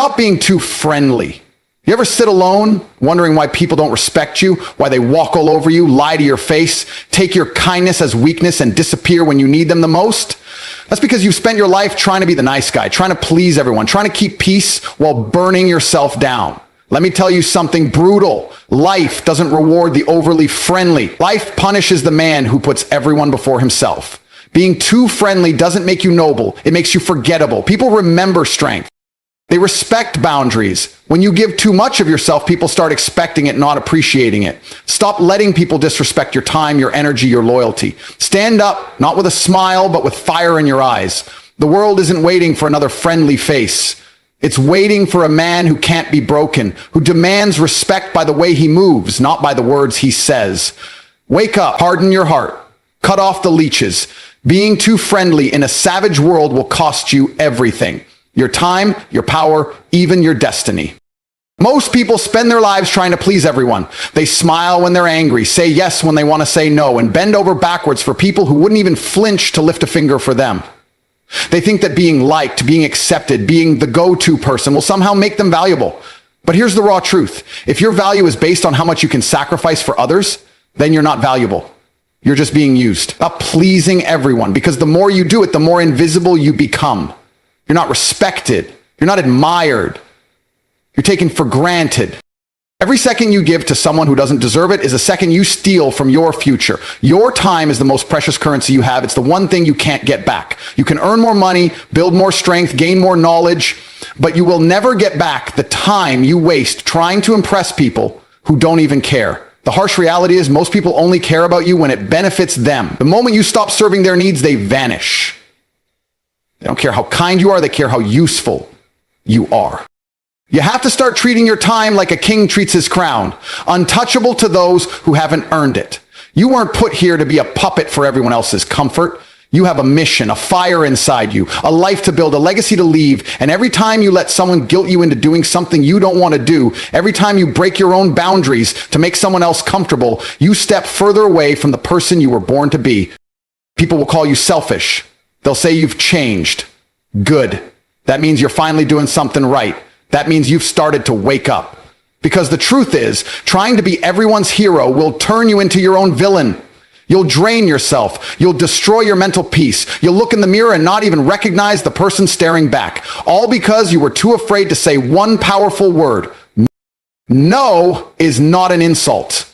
Stop being too friendly. You ever sit alone, wondering why people don't respect you, why they walk all over you, lie to your face, take your kindness as weakness, and disappear when you need them the most? That's because you've spent your life trying to be the nice guy, trying to please everyone, trying to keep peace while burning yourself down. Let me tell you something brutal. Life doesn't reward the overly friendly. Life punishes the man who puts everyone before himself. Being too friendly doesn't make you noble. It makes you forgettable. People remember strength. They respect boundaries. When you give too much of yourself, people start expecting it, not appreciating it. Stop letting people disrespect your time, your energy, your loyalty. Stand up, not with a smile, but with fire in your eyes. The world isn't waiting for another friendly face. It's waiting for a man who can't be broken, who demands respect by the way he moves, not by the words he says. Wake up, harden your heart, cut off the leeches. Being too friendly in a savage world will cost you everything. Your time, your power, even your destiny. Most people spend their lives trying to please everyone. They smile when they're angry, say yes when they want to say no, and bend over backwards for people who wouldn't even flinch to lift a finger for them. They think that being liked, being accepted, being the go-to person will somehow make them valuable. But here's the raw truth. If your value is based on how much you can sacrifice for others, then you're not valuable. You're just being used. Stop pleasing everyone, because the more you do it, the more invisible you become. You're not respected. You're not admired. You're taken for granted. Every second you give to someone who doesn't deserve it is a second you steal from your future. Your time is the most precious currency you have. It's the one thing you can't get back. You can earn more money, build more strength, gain more knowledge, but you will never get back the time you waste trying to impress people who don't even care. The harsh reality is most people only care about you when it benefits them. The moment you stop serving their needs, they vanish. They don't care how kind you are, they care how useful you are. You have to start treating your time like a king treats his crown, untouchable to those who haven't earned it. You weren't put here to be a puppet for everyone else's comfort. You have a mission, a fire inside you, a life to build, a legacy to leave. And every time you let someone guilt you into doing something you don't want to do, every time you break your own boundaries to make someone else comfortable, you step further away from the person you were born to be. People will call you selfish. They'll say you've changed. Good. That means you're finally doing something right. That means you've started to wake up. Because the truth is, trying to be everyone's hero will turn you into your own villain. You'll drain yourself. You'll destroy your mental peace. You'll look in the mirror and not even recognize the person staring back. All because you were too afraid to say one powerful word. No is not an insult.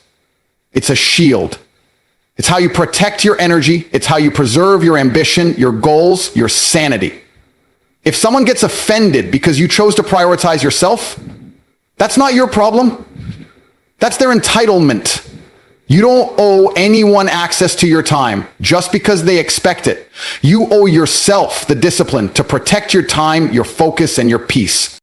It's a shield. It's how you protect your energy. It's how you preserve your ambition, your goals, your sanity. If someone gets offended because you chose to prioritize yourself, that's not your problem. That's their entitlement. You don't owe anyone access to your time just because they expect it. You owe yourself the discipline to protect your time, your focus, and your peace.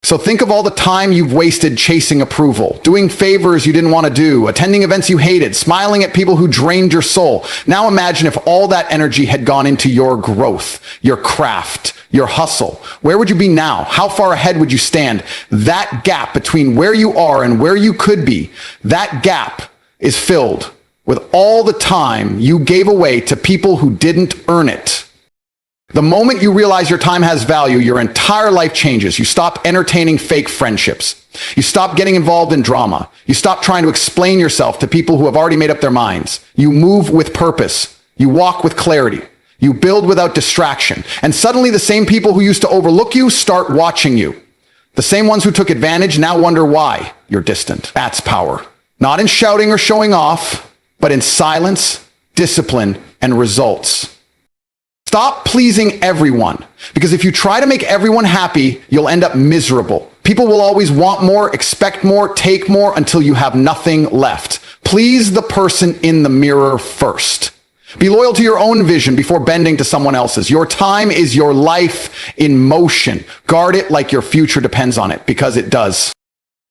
So think of all the time you've wasted chasing approval, doing favors you didn't want to do, attending events you hated, smiling at people who drained your soul. Now imagine if all that energy had gone into your growth, your craft, your hustle. Where would you be now? How far ahead would you stand? That gap between where you are and where you could be, that gap is filled with all the time you gave away to people who didn't earn it. The moment you realize your time has value, your entire life changes. You stop entertaining fake friendships. You stop getting involved in drama. You stop trying to explain yourself to people who have already made up their minds. You move with purpose. You walk with clarity. You build without distraction. And suddenly the same people who used to overlook you start watching you. The same ones who took advantage now wonder why you're distant. That's power. Not in shouting or showing off, but in silence, discipline, and results. Stop pleasing everyone, because if you try to make everyone happy, you'll end up miserable. People will always want more, expect more, take more until you have nothing left. Please the person in the mirror first. Be loyal to your own vision before bending to someone else's. Your time is your life in motion. Guard it like your future depends on it, because it does.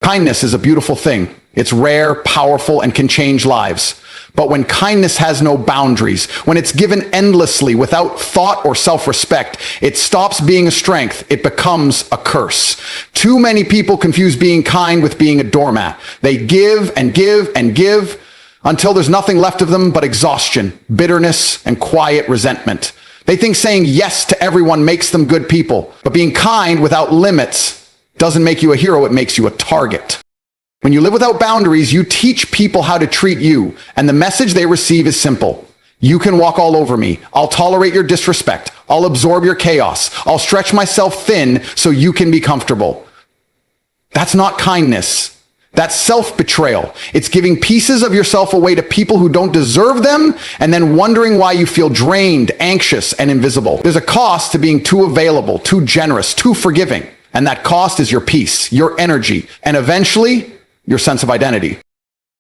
Kindness is a beautiful thing. It's rare, powerful, and can change lives. But when kindness has no boundaries, when it's given endlessly without thought or self-respect, it stops being a strength. It becomes a curse. Too many people confuse being kind with being a doormat. They give and give and give until there's nothing left of them but exhaustion, bitterness, and quiet resentment. They think saying yes to everyone makes them good people, but being kind without limits doesn't make you a hero, it makes you a target. When you live without boundaries, you teach people how to treat you, and the message they receive is simple. You can walk all over me. I'll tolerate your disrespect. I'll absorb your chaos. I'll stretch myself thin so you can be comfortable. That's not kindness. That's self-betrayal. It's giving pieces of yourself away to people who don't deserve them and then wondering why you feel drained, anxious, and invisible. There's a cost to being too available, too generous, too forgiving. And that cost is your peace, your energy, and eventually, your sense of identity.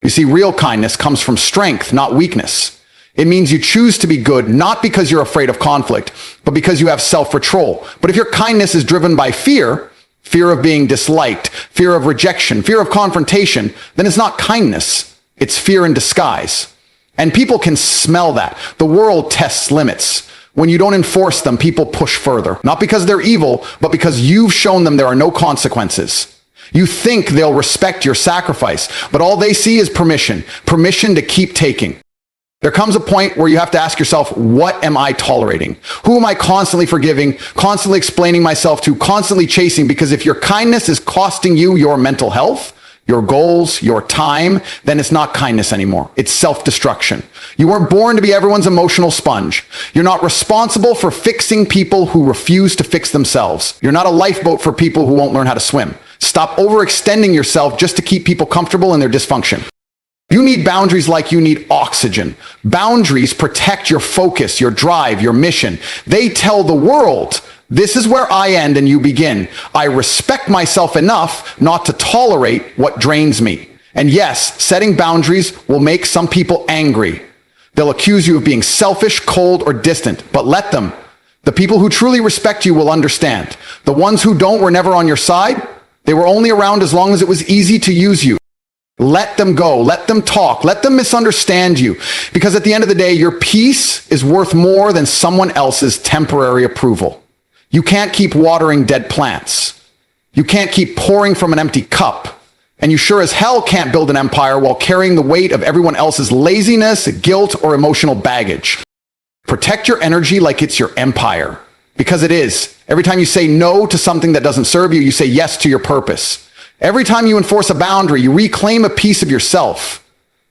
You see, real kindness comes from strength, not weakness. It means you choose to be good, not because you're afraid of conflict, but because you have self-control. But if your kindness is driven by fear, fear of being disliked, fear of rejection, fear of confrontation, then it's not kindness. It's fear in disguise. And people can smell that. The world tests limits. When you don't enforce them, people push further. Not because they're evil, but because you've shown them there are no consequences. You think they'll respect your sacrifice, but all they see is permission to keep taking. There comes a point where you have to ask yourself, what am I tolerating? Who am I constantly forgiving, constantly explaining myself to, constantly chasing? Because if your kindness is costing you your mental health, your goals, your time, then it's not kindness anymore. It's self-destruction. You weren't born to be everyone's emotional sponge. You're not responsible for fixing people who refuse to fix themselves. You're not a lifeboat for people who won't learn how to swim. Stop overextending yourself just to keep people comfortable in their dysfunction. You need boundaries like you need oxygen. Boundaries protect your focus, your drive, your mission. They tell the world, this is where I end and you begin. I respect myself enough not to tolerate what drains me. And yes, setting boundaries will make some people angry. They'll accuse you of being selfish, cold, or distant, but let them. The people who truly respect you will understand. The ones who don't were never on your side. They were only around as long as it was easy to use you. Let them go. Let them talk. Let them misunderstand you. Because at the end of the day, your peace is worth more than someone else's temporary approval. You can't keep watering dead plants. You can't keep pouring from an empty cup. And you sure as hell can't build an empire while carrying the weight of everyone else's laziness, guilt, or emotional baggage. Protect your energy like it's your empire. Because it is. Every time you say no to something that doesn't serve you, you say yes to your purpose. Every time you enforce a boundary, you reclaim a piece of yourself.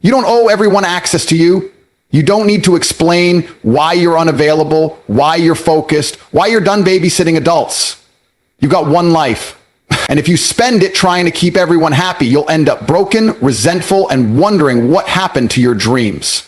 You don't owe everyone access to you. You don't need to explain why you're unavailable, why you're focused, why you're done babysitting adults. You've got one life. And if you spend it trying to keep everyone happy, you'll end up broken, resentful, and wondering what happened to your dreams.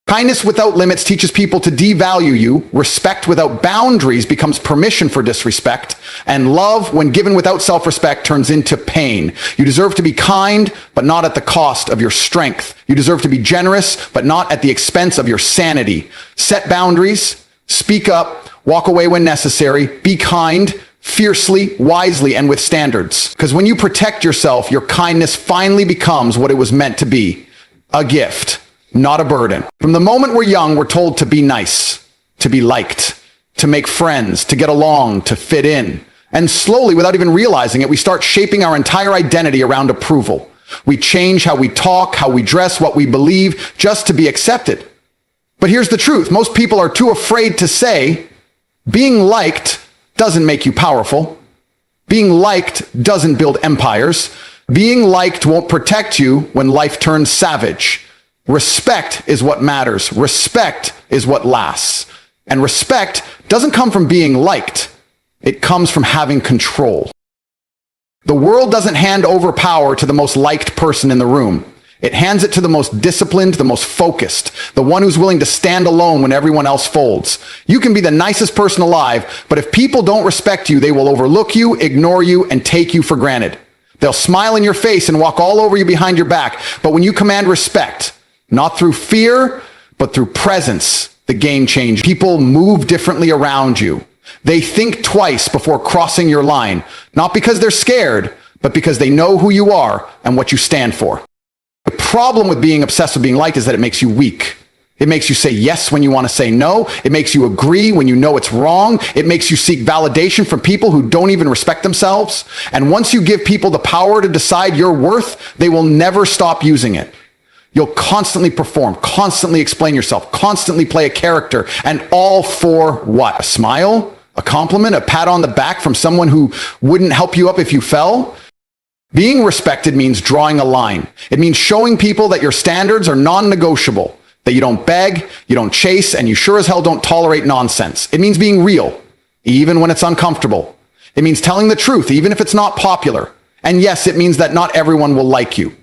Kindness without limits teaches people to devalue you. Respect without boundaries becomes permission for disrespect. And love, when given without self-respect, turns into pain. You deserve to be kind, but not at the cost of your strength. You deserve to be generous, but not at the expense of your sanity. Set boundaries, speak up, walk away when necessary, be kind, fiercely, wisely, and with standards. Because when you protect yourself, your kindness finally becomes what it was meant to be, a gift. Not a burden. From the moment we're young, we're told to be nice, to be liked, to make friends, to get along, to fit in. And slowly, without even realizing it, we start shaping our entire identity around approval. We change how we talk, how we dress, what we believe, just to be accepted. But here's the truth. Most people are too afraid to say, being liked doesn't make you powerful. Being liked doesn't build empires. Being liked won't protect you when life turns savage. Respect is what matters. Respect is what lasts. And respect doesn't come from being liked. It comes from having control. The world doesn't hand over power to the most liked person in the room. It hands it to the most disciplined, the most focused, the one who's willing to stand alone when everyone else folds. You can be the nicest person alive, but if people don't respect you, they will overlook you, ignore you, and take you for granted. They'll smile in your face and walk all over you behind your back. But when you command respect, not through fear, but through presence, the game changes. People move differently around you. They think twice before crossing your line, not because they're scared, but because they know who you are and what you stand for. The problem with being obsessed with being liked is that it makes you weak. It makes you say yes when you want to say no. It makes you agree when you know it's wrong. It makes you seek validation from people who don't even respect themselves. And once you give people the power to decide your worth, they will never stop using it. You'll constantly perform, constantly explain yourself, constantly play a character, and all for what? A smile? A compliment, a pat on the back from someone who wouldn't help you up if you fell? Being respected means drawing a line. It means showing people that your standards are non-negotiable, that you don't beg, you don't chase, and you sure as hell don't tolerate nonsense. It means being real, even when it's uncomfortable. It means telling the truth, even if it's not popular. And yes, it means that not everyone will like you.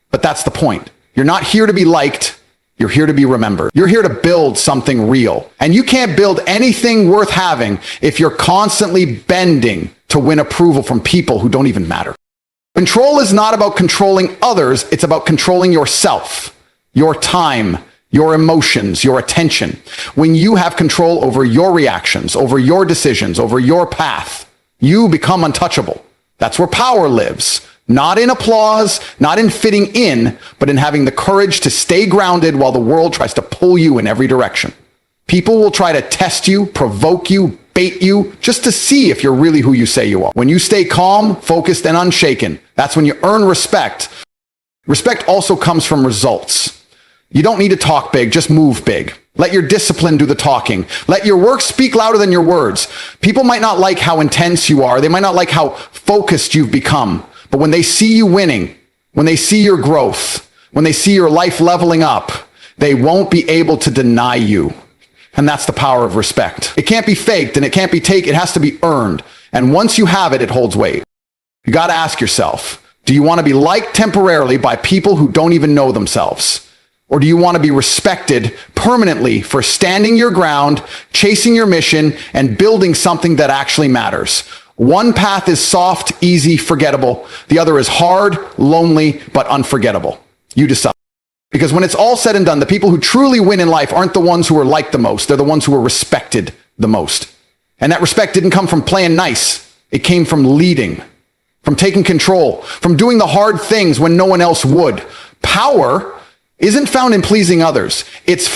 But that's the point. You're not here to be liked. You're here to be remembered. You're here to build something real. And you can't build anything worth having if you're constantly bending to win approval from people who don't even matter. Control is not about controlling others. It's about controlling yourself, your time, your emotions, your attention. When you have control over your reactions, over your decisions, over your path, you become untouchable. That's where power lives. Not in applause, not in fitting in, but in having the courage to stay grounded while the world tries to pull you in every direction. People will try to test you, provoke you, bait you, just to see if you're really who you say you are. When you stay calm, focused, and unshaken, that's when you earn respect. Respect also comes from results. You don't need to talk big, just move big. Let your discipline do the talking. Let your work speak louder than your words. People might not like how intense you are. They might not like how focused you've become. But when they see you winning, when they see your growth, when they see your life leveling up, they won't be able to deny you. And that's the power of respect. It can't be faked and it can't be taken. It has to be earned. And once you have it, it holds weight. You got to ask yourself, do you want to be liked temporarily by people who don't even know themselves? Or do you want to be respected permanently for standing your ground, chasing your mission, and building something that actually matters? One path is soft, easy, forgettable. The other is hard, lonely, but unforgettable. You decide. Because when it's all said and done, the people who truly win in life aren't the ones who are liked the most. They're the ones who are respected the most. And that respect didn't come from playing nice. It came from leading, from taking control, from doing the hard things when no one else would. Power isn't found in pleasing others. It's